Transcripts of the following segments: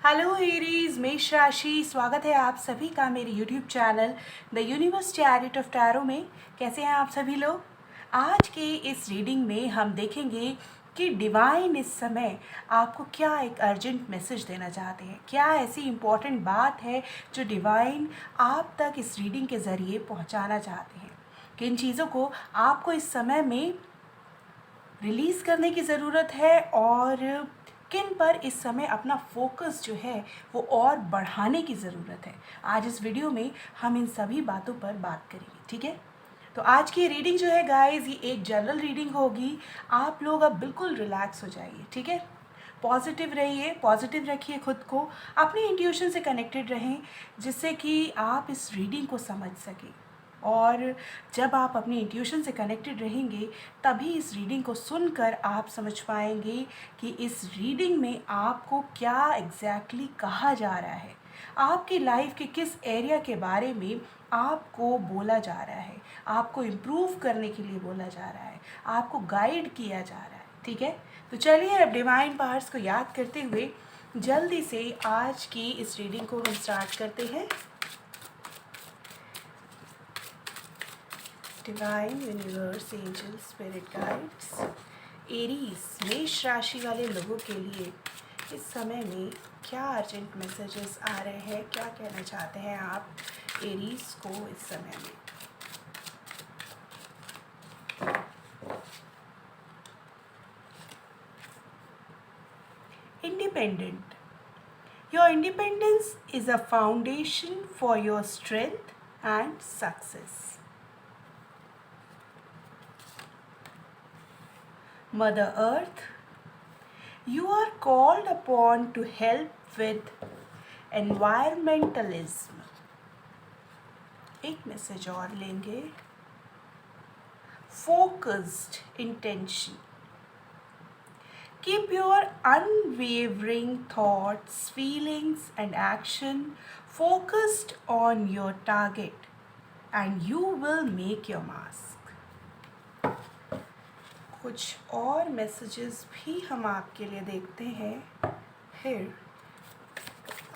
Hello Aries, मेष राशि। स्वागत है आप सभी का मेरे YouTube channel the universe chariot of tarot में। कैसे हैं आप सभी लोग? आज के इस रीडिंग में हम देखेंगे कि डिवाइन इस समय आपको क्या एक अर्जेंट मैसेज देना चाहते हैं। क्या ऐसी इम्पोर्टेंट बात है जो डिवाइन आप तक इस रीडिंग के ज़रिए पहुंचाना चाहते हैं। किन चीज़ों को आपको इस समय में रिलीज़ करने की ज़रूरत है और किन पर इस समय अपना फोकस जो है वो और बढ़ाने की ज़रूरत है। आज इस वीडियो में हम इन सभी बातों पर बात करेंगे, ठीक है? तो आज की रीडिंग जो है गाइस, ये एक जनरल रीडिंग होगी। आप लोग अब बिल्कुल रिलैक्स हो जाइए, ठीक है? पॉजिटिव रहिए, पॉजिटिव रखिए खुद को, अपने इंट्यूशन से कनेक्टेड रहें, जिससे कि आप इस रीडिंग को समझ सकें। और जब आप अपनी इंट्यूशन से कनेक्टेड रहेंगे तभी इस रीडिंग को सुनकर आप समझ पाएंगे कि इस रीडिंग में आपको क्या एग्जैक्टली कहा जा रहा है, आपकी लाइफ के किस एरिया के बारे में आपको बोला जा रहा है, आपको इम्प्रूव करने के लिए बोला जा रहा है, आपको गाइड किया जा रहा है, ठीक है? तो चलिए अब डिवाइन पावर्स को याद करते हुए जल्दी से आज की इस रीडिंग को हम स्टार्ट करते हैं। Divine universe, angel, spirit guides, Aries मेष राशि वाले लोगों के लिए इस समय में क्या अर्जेंट मैसेजेस आ रहे हैं, क्या कहना चाहते हैं आप एरीज को इस समय में। Independent. Your independence is a foundation for your strength and success. Mother Earth, you are called upon to help with environmentalism. एक मैसेज और लेंगे। Focused intention. Keep your unwavering thoughts, feelings and action focused on your target and you will make your mask. कुछ और messages भी हम आपके लिए देखते हैं, फिर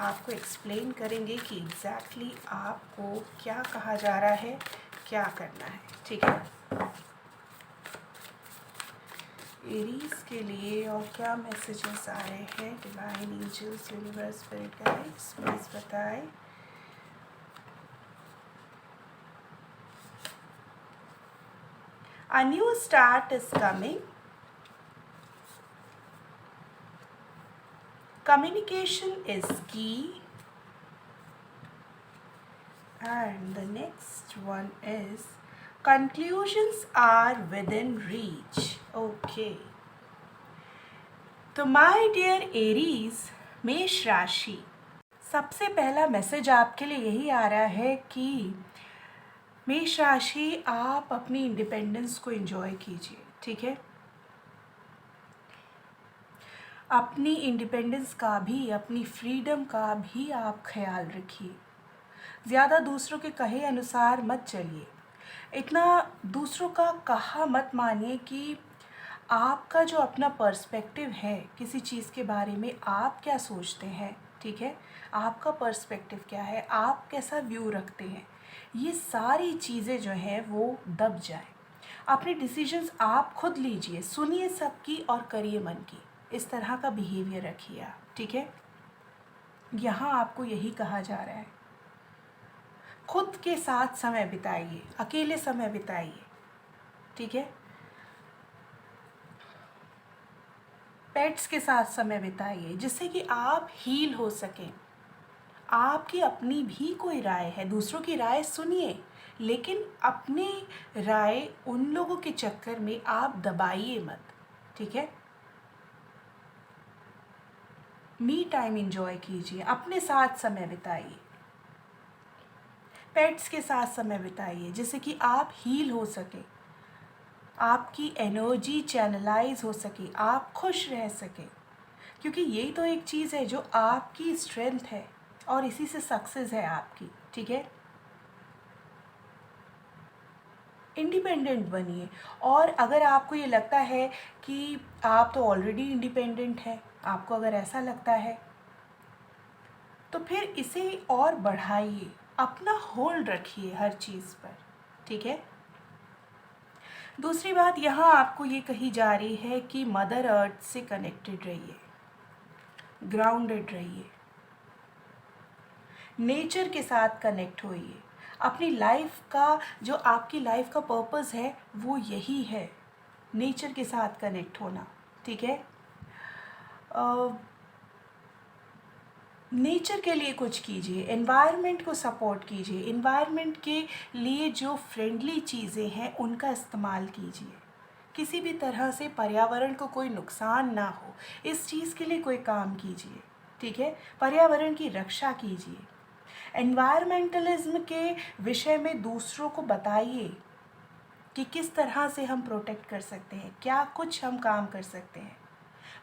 आपको एक्सप्लेन करेंगे कि एग्जैक्टली आपको क्या कहा जा रहा है, क्या करना है, ठीक है? एरीज के लिए और क्या मैसेजेस आ रहे हैं divine, angels, universe, spirit guides, please बताएं। A new start is coming. Communication is key. And the next one is conclusions are within reach. Okay. तो माय डियर एरीज मेष राशि, सबसे पहला मैसेज आपके लिए यही आ रहा है कि मेष राशि आप अपनी इंडिपेंडेंस को एंजॉय कीजिए, ठीक है? अपनी इंडिपेंडेंस का भी, अपनी फ्रीडम का भी आप ख्याल रखिए। ज़्यादा दूसरों के कहे अनुसार मत चलिए, इतना दूसरों का कहा मत मानिए कि आपका जो अपना पर्सपेक्टिव है किसी चीज़ के बारे में, आप क्या सोचते हैं, ठीक है? आपका पर्सपेक्टिव क्या है, आप कैसा व्यू रखते हैं, ये सारी चीज़ें जो हैं वो दब जाए। अपने डिसीजंस आप खुद लीजिए, सुनिए सबकी और करिए मन की। इस तरह का बिहेवियर रखिए आप, ठीक है? यहाँ आपको यही कहा जा रहा है। खुद के साथ समय बिताइए, अकेले समय बिताइए, ठीक है? पेट्स के साथ समय बिताइए जिससे कि आप हील हो सकें। आपकी अपनी भी कोई राय है, दूसरों की राय सुनिए, लेकिन अपनी राय उन लोगों के चक्कर में आप दबाइए मत, ठीक है? मी टाइम एंजॉय कीजिए, अपने साथ समय बिताइए, पेट्स के साथ समय बिताइए जिससे कि आप हील हो सके, आपकी एनर्जी चैनलाइज हो सके, आप खुश रह सके, क्योंकि यही तो एक चीज़ है जो आपकी स्ट्रेंथ है और इसी से सक्सेस है आपकी, ठीक है? इंडिपेंडेंट बनिए। और अगर आपको ये लगता है कि आप तो ऑलरेडी इंडिपेंडेंट हैं, आपको अगर ऐसा लगता है तो फिर इसे और बढ़ाइए, अपना होल्ड रखिए हर चीज़ पर, ठीक है। दूसरी बात यहाँ आपको ये कही जा रही है कि मदर अर्थ से कनेक्टेड रहिए, ग्राउंडेड रहिए, नेचर के साथ कनेक्ट होइए। अपनी लाइफ का जो आपकी लाइफ का पर्पस है वो यही है, नेचर के साथ कनेक्ट होना, ठीक है। नेचर के लिए कुछ कीजिए, एनवायरनमेंट को सपोर्ट कीजिए, एनवायरनमेंट के लिए जो फ्रेंडली चीज़ें हैं उनका इस्तेमाल कीजिए। किसी भी तरह से पर्यावरण को कोई नुकसान ना हो, इस चीज़ के लिए कोई काम कीजिए, ठीक है। पर्यावरण की रक्षा कीजिए। एनवायरमेंटलिज्म के विषय में दूसरों को बताइए कि किस तरह से हम प्रोटेक्ट कर सकते हैं, क्या कुछ हम काम कर सकते हैं।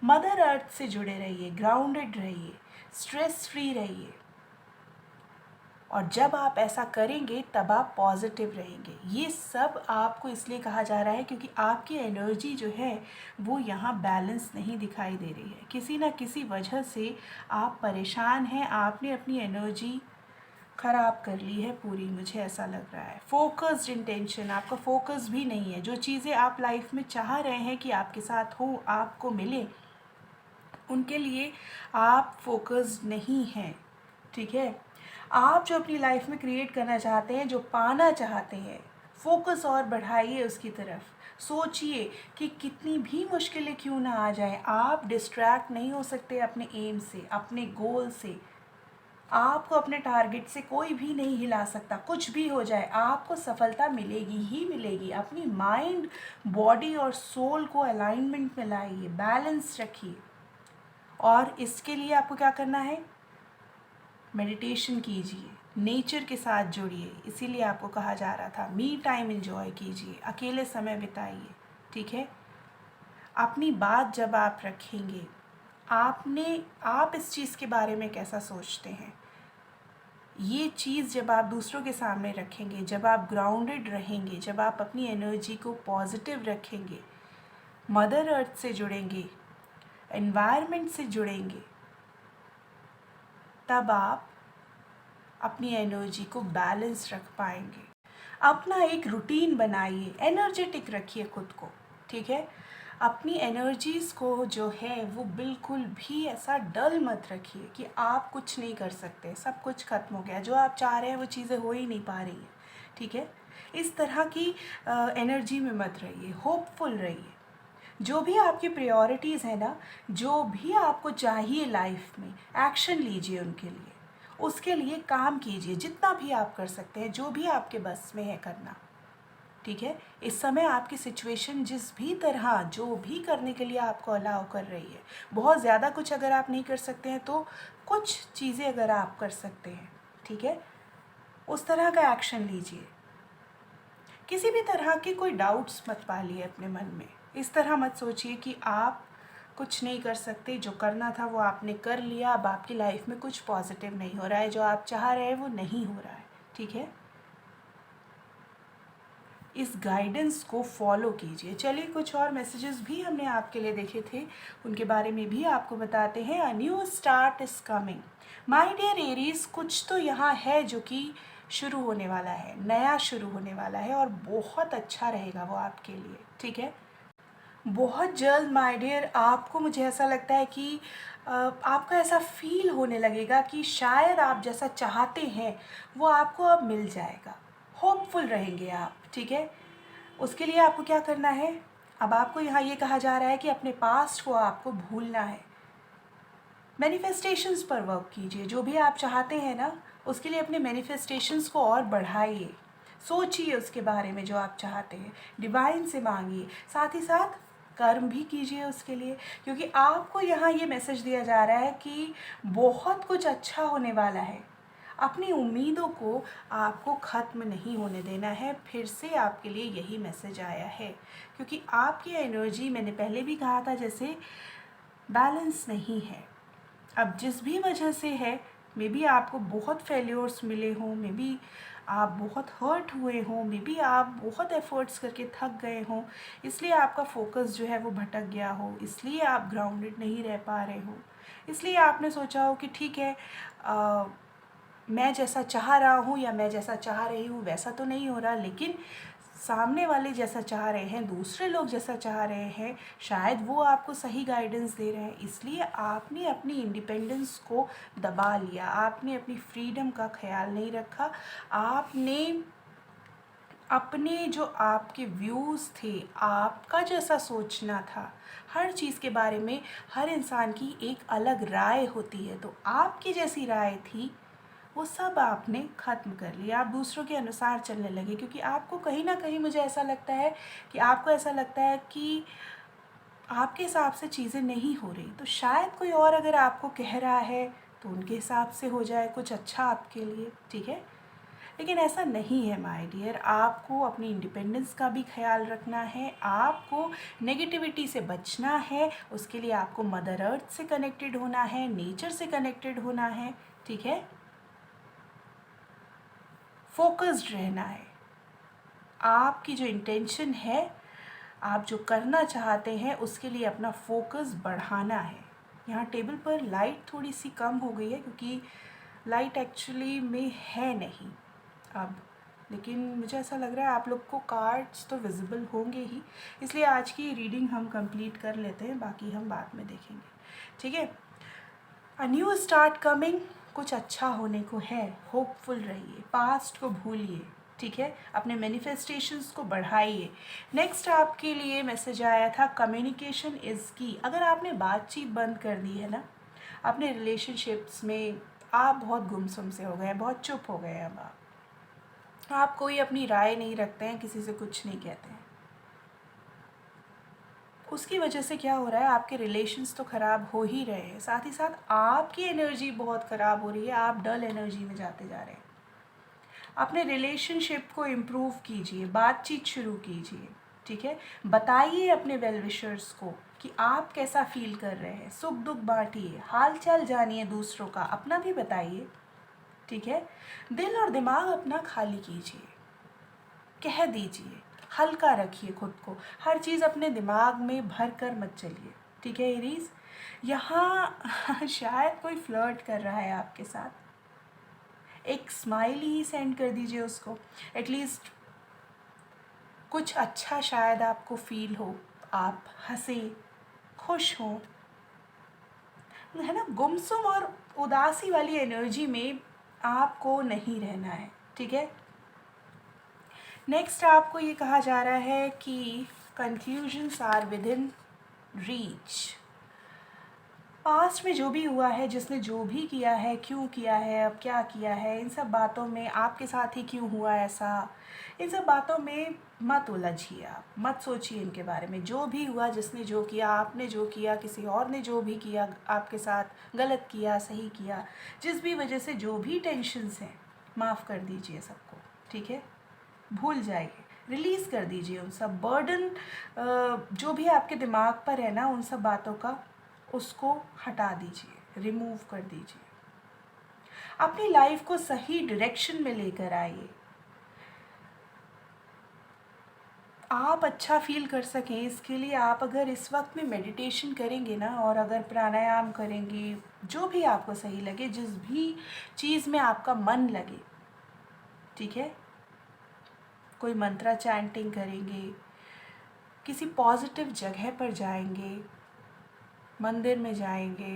मदर अर्थ से जुड़े रहिए, ग्राउंडेड रहिए, स्ट्रेस फ्री रहिए। और जब आप ऐसा करेंगे तब आप पॉजिटिव रहेंगे। ये सब आपको इसलिए कहा जा रहा है क्योंकि आपकी एनर्जी जो है वो यहाँ बैलेंस नहीं दिखाई दे रही है। किसी ना किसी वजह से आप परेशान हैं, आपने अपनी एनर्जी ख़राब कर ली है पूरी, मुझे ऐसा लग रहा है। फोकस्ड इंटेंशन, आपका फोकस भी नहीं है। जो चीज़ें आप लाइफ में चाह रहे हैं कि आपके साथ हो, आपको मिले, उनके लिए आप फोकस्ड नहीं हैं, ठीक है। आप जो अपनी लाइफ में क्रिएट करना चाहते हैं, जो पाना चाहते हैं, फोकस और बढ़ाइए उसकी तरफ। सोचिए कि कितनी भी मुश्किलें क्यों ना आ जाए, आप डिस्ट्रैक्ट नहीं हो सकते अपने एम से, अपने गोल से। आपको अपने टारगेट से कोई भी नहीं हिला सकता। कुछ भी हो जाए आपको सफलता मिलेगी ही मिलेगी। अपनी माइंड, बॉडी और सोल को अलाइनमेंट में लाइए, बैलेंस रखिए। और इसके लिए आपको क्या करना है, मेडिटेशन कीजिए, नेचर के साथ जुड़िए। इसीलिए आपको कहा जा रहा था मी टाइम एंजॉय कीजिए, अकेले समय बिताइए, ठीक है। अपनी बात जब आप रखेंगे, आप इस चीज़ के बारे में कैसा सोचते हैं, ये चीज़ जब आप दूसरों के सामने रखेंगे, जब आप ग्राउंडेड रहेंगे, जब आप अपनी एनर्जी को पॉजिटिव रखेंगे, मदर अर्थ से जुड़ेंगे, एनवायरनमेंट से जुड़ेंगे, तब आप अपनी एनर्जी को बैलेंस रख पाएंगे। अपना एक रूटीन बनाइए, एनर्जेटिक रखिए खुद को, ठीक है। अपनी एनर्जीज़ को जो है वो बिल्कुल भी ऐसा डल मत रखिए कि आप कुछ नहीं कर सकते, सब कुछ ख़त्म हो गया, जो आप चाह रहे हैं वो चीज़ें हो ही नहीं पा रही हैं, ठीक है। इस तरह की एनर्जी में मत रहिए, होपफुल रहिए। जो भी आपकी प्रायोरिटीज़ है ना, जो भी आपको चाहिए लाइफ में, एक्शन लीजिए उनके लिए, उसके लिए काम कीजिए, जितना भी आप कर सकते हैं, जो भी आपके बस में है करना, ठीक है। इस समय आपकी सिचुएशन जिस भी तरह जो भी करने के लिए आपको अलाउ कर रही है, बहुत ज़्यादा कुछ अगर आप नहीं कर सकते हैं तो कुछ चीज़ें अगर आप कर सकते हैं, ठीक है, उस तरह का एक्शन लीजिए। किसी भी तरह के कोई डाउट्स मत पालिए अपने मन में। इस तरह मत सोचिए कि आप कुछ नहीं कर सकते, जो करना था वो आपने कर लिया, अब आपकी लाइफ में कुछ पॉजिटिव नहीं हो रहा है, जो आप चाह रहे हैं वो नहीं हो रहा है, ठीक है। इस गाइडेंस को फॉलो कीजिए। चलिए कुछ और मैसेजेस भी हमने आपके लिए देखे थे, उनके बारे में भी आपको बताते हैं। A new start is coming my dear Aries, कुछ तो यहाँ है जो कि शुरू होने वाला है, नया शुरू होने वाला है और बहुत अच्छा रहेगा वो आपके लिए, ठीक है। बहुत जल्द माय डियर, आपको, मुझे ऐसा लगता है कि आपको ऐसा फील होने लगेगा कि शायद आप जैसा चाहते हैं वो आपको अब मिल जाएगा। होपफुल रहेंगे आप, ठीक है। उसके लिए आपको क्या करना है, अब आपको यहाँ ये कहा जा रहा है कि अपने पास्ट को आपको भूलना है। मैनिफेस्टेशंस पर वर्क कीजिए, जो भी आप चाहते हैं ना, उसके लिए अपने मैनिफेस्टेशंस को और बढ़ाइए। सोचिए उसके बारे में जो आप चाहते हैं, डिवाइन से मांगिए, साथ ही साथ कर्म भी कीजिए उसके लिए, क्योंकि आपको यहाँ ये मैसेज दिया जा रहा है कि बहुत कुछ अच्छा होने वाला है। अपनी उम्मीदों को आपको ख़त्म नहीं होने देना है। फिर से आपके लिए यही मैसेज आया है, क्योंकि आपकी एनर्जी, मैंने पहले भी कहा था जैसे, बैलेंस नहीं है। अब जिस भी वजह से है, मे बी आपको बहुत फेल्योर्स मिले हों, मे बी आप बहुत हर्ट हुए हों, मे बी आप बहुत एफ़र्ट्स करके थक गए हों, इसलिए आपका फोकस जो है वो भटक गया हो, इसलिए आप ग्राउंडेड नहीं रह पा रहे हो। इसलिए आपने सोचा हो कि ठीक है, मैं जैसा चाह रहा हूँ या मैं जैसा चाह रही हूँ वैसा तो नहीं हो रहा, लेकिन सामने वाले जैसा चाह रहे हैं, दूसरे लोग जैसा चाह रहे हैं, शायद वो आपको सही गाइडेंस दे रहे हैं। इसलिए आपने अपनी इंडिपेंडेंस को दबा लिया, आपने अपनी फ्रीडम का ख्याल नहीं रखा, आपने अपने जो आपके व्यूज़ थे, आपका जैसा सोचना था, हर चीज़ के बारे में हर इंसान की एक अलग राय होती है, तो आपकी जैसी राय थी वो सब आपने ख़त्म कर लिया। आप दूसरों के अनुसार चलने लगे, क्योंकि आपको कहीं ना कहीं, मुझे ऐसा लगता है कि आपको ऐसा लगता है कि आपके हिसाब से चीज़ें नहीं हो रही, तो शायद कोई और अगर आपको कह रहा है तो उनके हिसाब से हो जाए कुछ अच्छा आपके लिए, ठीक है। लेकिन ऐसा नहीं है माय डियर, आपको अपनी इंडिपेंडेंस का भी ख्याल रखना है, आपको नेगेटिविटी से बचना है, उसके लिए आपको मदर अर्थ से कनेक्टेड होना है, नेचर से कनेक्टेड होना है, ठीक है। फोकस्ड रहना है, आपकी जो इंटेंशन है, आप जो करना चाहते हैं उसके लिए अपना फोकस बढ़ाना है। यहाँ टेबल पर लाइट थोड़ी सी कम हो गई है क्योंकि लाइट एक्चुअली में है नहीं अब, लेकिन मुझे ऐसा लग रहा है आप लोग को कार्ड्स तो विजिबल होंगे ही, इसलिए आज की रीडिंग हम कंप्लीट कर लेते हैं, बाकी हम बाद में देखेंगे, ठीक है। अ न्यू स्टार्ट कमिंग, कुछ अच्छा होने को है, होपफुल रहिए, पास्ट को भूलिए, ठीक है, अपने मैनिफेस्टेशंस को बढ़ाइए। नेक्स्ट आपके लिए मैसेज आया था, कम्युनिकेशन इज़ की। अगर आपने बातचीत बंद कर दी है ना अपने रिलेशनशिप्स में, आप बहुत गुमसुम से हो गए हैं, बहुत चुप हो गए हैं, अब आप कोई अपनी राय नहीं रखते हैं, किसी से कुछ नहीं कहते हैं, उसकी वजह से क्या हो रहा है, आपके रिलेशंस तो ख़राब हो ही रहे हैं, साथ ही साथ आपकी एनर्जी बहुत ख़राब हो रही है, आप डल एनर्जी में जाते जा रहे हैं। अपने रिलेशनशिप को इम्प्रूव कीजिए, बातचीत शुरू कीजिए, ठीक है। बताइए अपने वेल विशर्स को कि आप कैसा फील कर रहे हैं, सुख दुख बांटिए, हाल चाल जानिए दूसरों का, अपना भी बताइए, ठीक है। दिल और दिमाग अपना खाली कीजिए, कह दीजिए, हल्का रखिए खुद को, हर चीज़ अपने दिमाग में भर कर मत चलिए, ठीक है। एरीज, यहाँ शायद कोई फ्लर्ट कर रहा है आपके साथ, एक स्माइल ही सेंड कर दीजिए उसको, एटलीस्ट कुछ अच्छा शायद आपको फील हो, आप हंसे, खुश हों, है ना। गुमसुम और उदासी वाली एनर्जी में आपको नहीं रहना है, ठीक है। नेक्स्ट आपको ये कहा जा रहा है कि conclusions are within reach. Past में जो भी हुआ है, जिसने जो भी किया है, क्यों किया है, अब क्या किया है, इन सब बातों में, आपके साथ ही क्यों हुआ ऐसा, इन सब बातों में मत उलझिए, आप मत सोचिए इनके बारे में। जो भी हुआ, जिसने जो किया, आपने जो किया, किसी और ने जो भी किया आपके साथ, गलत किया, सही किया, जिस भी वजह से जो भी टेंशन्स हैं, माफ़ कर दीजिए सबको, ठीक है। भूल जाइए, रिलीज़ कर दीजिए उन सब बर्डन, जो भी आपके दिमाग पर है ना, उन सब बातों का, उसको हटा दीजिए, रिमूव कर दीजिए, अपनी लाइफ को सही डायरेक्शन में लेकर आइए। आप अच्छा फील कर सकें, इसके लिए आप अगर इस वक्त में मेडिटेशन करेंगे ना, और अगर प्राणायाम करेंगे, जो भी आपको सही लगे, जिस भी चीज़ में आपका मन लगे, ठीक है, कोई मंत्रा चैंटिंग करेंगे, किसी पॉजिटिव जगह पर जाएंगे, मंदिर में जाएंगे,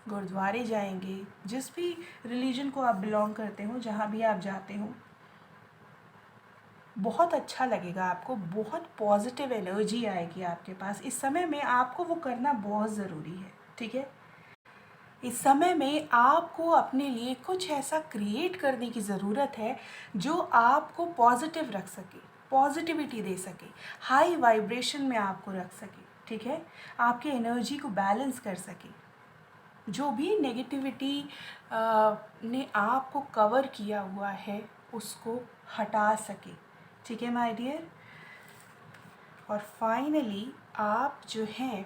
गुरुद्वारे जाएंगे, जिस भी रिलीजन को आप बिलोंग करते हो, जहाँ भी आप जाते हो, बहुत अच्छा लगेगा आपको, बहुत पॉजिटिव एनर्जी आएगी आपके पास। इस समय में आपको वो करना बहुत ज़रूरी है, ठीक है। इस समय में आपको अपने लिए कुछ ऐसा क्रिएट करने की ज़रूरत है जो आपको पॉजिटिव रख सके, पॉजिटिविटी दे सके, हाई वाइब्रेशन में आपको रख सके, ठीक है, आपकी एनर्जी को बैलेंस कर सके, जो भी नेगेटिविटी ने आपको कवर किया हुआ है उसको हटा सके, ठीक है माय डियर। और फाइनली आप जो हैं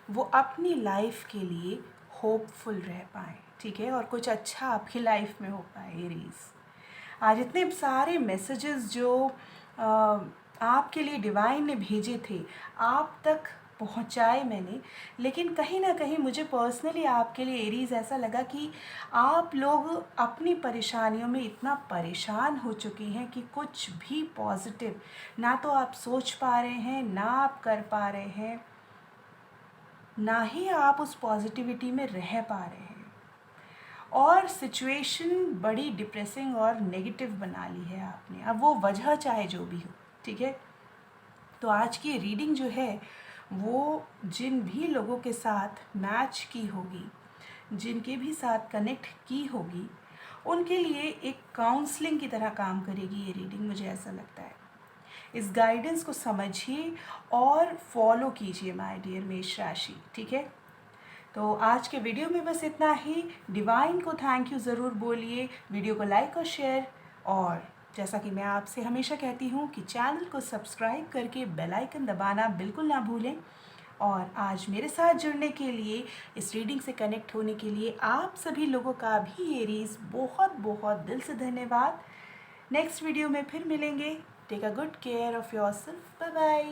वो अपनी लाइफ के लिए होपफुल रह पाएँ, ठीक है, और कुछ अच्छा आपकी लाइफ में हो पाए। एरीज, आज इतने सारे मैसेजेस जो आपके लिए डिवाइन ने भेजे थे, आप तक पहुंचाए मैंने, लेकिन कहीं ना कहीं मुझे पर्सनली आपके लिए एरीज़ ऐसा लगा कि आप लोग अपनी परेशानियों में इतना परेशान हो चुके हैं कि कुछ भी पॉजिटिव ना तो आप सोच पा रहे हैं, ना आप कर पा रहे हैं, ना ही आप उस पॉजिटिविटी में रह पा रहे हैं, और सिचुएशन बड़ी डिप्रेसिंग और नेगेटिव बना ली है आपने। अब वो वजह चाहे जो भी हो, ठीक है। तो आज की रीडिंग जो है वो जिन भी लोगों के साथ मैच की होगी, जिनके भी साथ कनेक्ट की होगी, उनके लिए एक काउंसलिंग की तरह काम करेगी ये रीडिंग, मुझे ऐसा लगता है। इस गाइडेंस को समझिए और फॉलो कीजिए माय डियर मेष राशि, ठीक है। तो आज के वीडियो में बस इतना ही। डिवाइन को थैंक यू ज़रूर बोलिए, वीडियो को लाइक और शेयर, और जैसा कि मैं आपसे हमेशा कहती हूँ कि चैनल को सब्सक्राइब करके बेल आइकन दबाना बिल्कुल ना भूलें। और आज मेरे साथ जुड़ने के लिए, इस रीडिंग से कनेक्ट होने के लिए आप सभी लोगों का भी एरीज बहुत बहुत दिल से धन्यवाद। नेक्स्ट वीडियो में फिर मिलेंगे। Take a good care of yourself. Bye bye.